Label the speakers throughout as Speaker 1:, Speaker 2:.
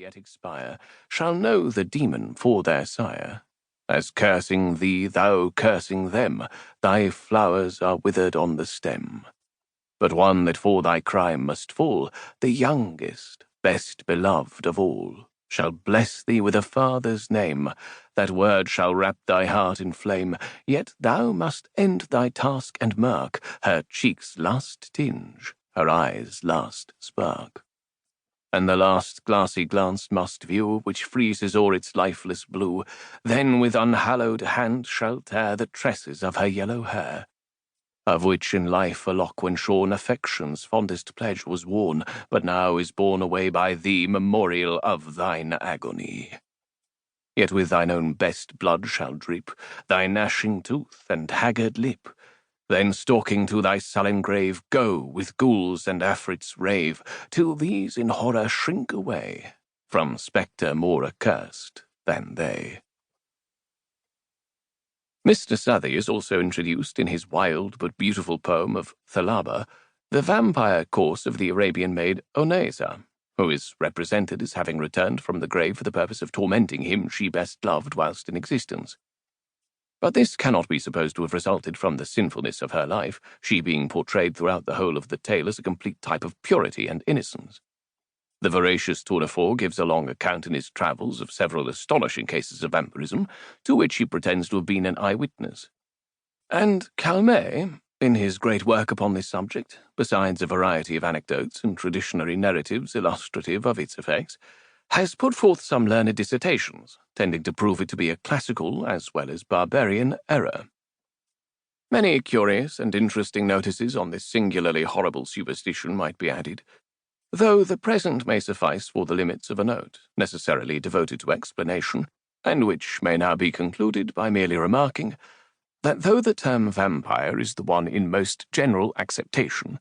Speaker 1: yet expire, shall know the demon for their sire. As cursing thee, thou cursing them, thy flowers are withered on the stem. But one that for thy crime must fall, the youngest, best beloved of all, shall bless thee with a father's name. That word shall wrap thy heart in flame, yet thou must end thy task and mark her cheek's last tinge, her eyes' last spark. And the last glassy glance must view, which freezes o'er its lifeless blue, then with unhallowed hand shall tear the tresses of her yellow hair, of which in life a lock when shorn affection's fondest pledge was worn, but now is borne away by thee, memorial of thine agony. Yet with thine own best blood shall drip thy gnashing tooth and haggard lip. Then stalking to thy sullen grave, go with ghouls and afrits rave, till these in horror shrink away from spectre more accursed than they. Mr. Southey is also introduced in his wild but beautiful poem of Thalaba, the vampire course of the Arabian maid Oneza, who is represented as having returned from the grave for the purpose of tormenting him she best loved whilst in existence. But this cannot be supposed to have resulted from the sinfulness of her life, she being portrayed throughout the whole of the tale as a complete type of purity and innocence. The voracious Tournefort gives a long account in his travels of several astonishing cases of vampirism, to which he pretends to have been an eyewitness. And Calmet, in his great work upon this subject, besides a variety of anecdotes and traditionary narratives illustrative of its effects, has put forth some learned dissertations, tending to prove it to be a classical as well as barbarian error. Many curious and interesting notices on this singularly horrible superstition might be added, though the present may suffice for the limits of a note, necessarily devoted to explanation, and which may now be concluded by merely remarking that though the term vampire is the one in most general acceptation,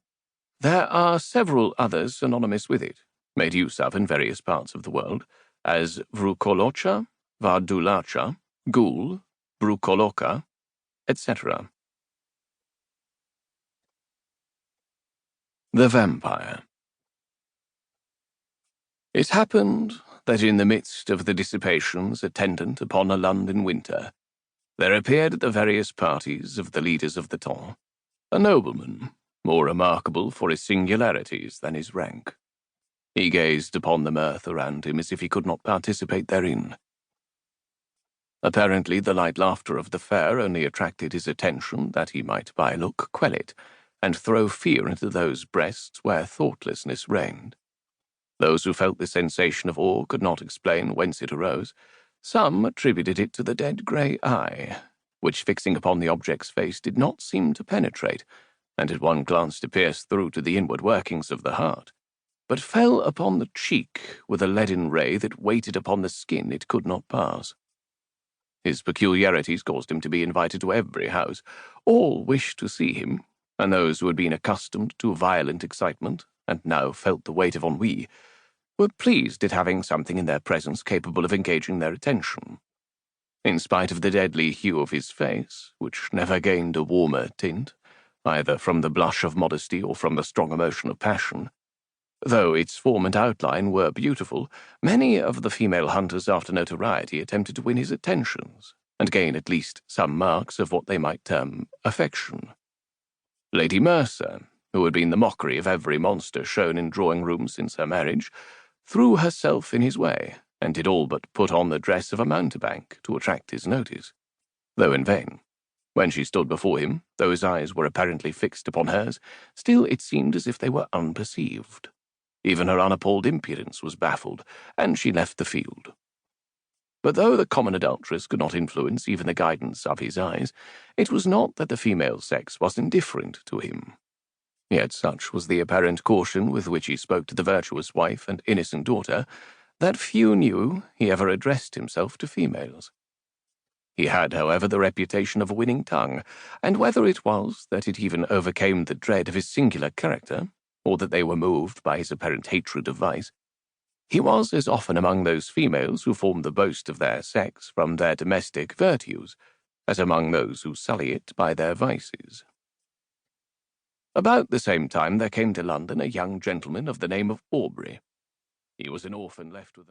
Speaker 1: there are several others synonymous with it, made use of in various parts of the world, as vrukolocha, vardulacha, ghoul, brukoloka, etc. The Vampire. It happened that in the midst of the dissipations attendant upon a London winter, there appeared at the various parties of the leaders of the temps a nobleman, more remarkable for his singularities than his rank. He gazed upon the mirth around him as if he could not participate therein. Apparently the light laughter of the fair only attracted his attention that he might by look quell it, and throw fear into those breasts where thoughtlessness reigned. Those who felt the sensation of awe could not explain whence it arose. Some attributed it to the dead grey eye, which fixing upon the object's face did not seem to penetrate, and at one glance to pierce through to the inward workings of the heart, but fell upon the cheek with a leaden ray that waited upon the skin it could not pass. His peculiarities caused him to be invited to every house. All wished to see him, and those who had been accustomed to violent excitement, and now felt the weight of ennui, were pleased at having something in their presence capable of engaging their attention. In spite of the deadly hue of his face, which never gained a warmer tint, either from the blush of modesty or from the strong emotion of passion, though its form and outline were beautiful, many of the female hunters after notoriety attempted to win his attentions, and gain at least some marks of what they might term affection. Lady Mercer, who had been the mockery of every monster shown in drawing-rooms since her marriage, threw herself in his way, and did all but put on the dress of a mountebank to attract his notice, though in vain. When she stood before him, though his eyes were apparently fixed upon hers, still it seemed as if they were unperceived. Even her unappalled impudence was baffled, and she left the field. But though the common adulteress could not influence even the guidance of his eyes, it was not that the female sex was indifferent to him. Yet such was the apparent caution with which he spoke to the virtuous wife and innocent daughter, that few knew he ever addressed himself to females. He had, however, the reputation of a winning tongue, and whether it was that it even overcame the dread of his singular character, or that they were moved by his apparent hatred of vice, he was as often among those females who form the boast of their sex from their domestic virtues, as among those who sully it by their vices. About the same time there came to London a young gentleman of the name of Aubrey. He was an orphan left with an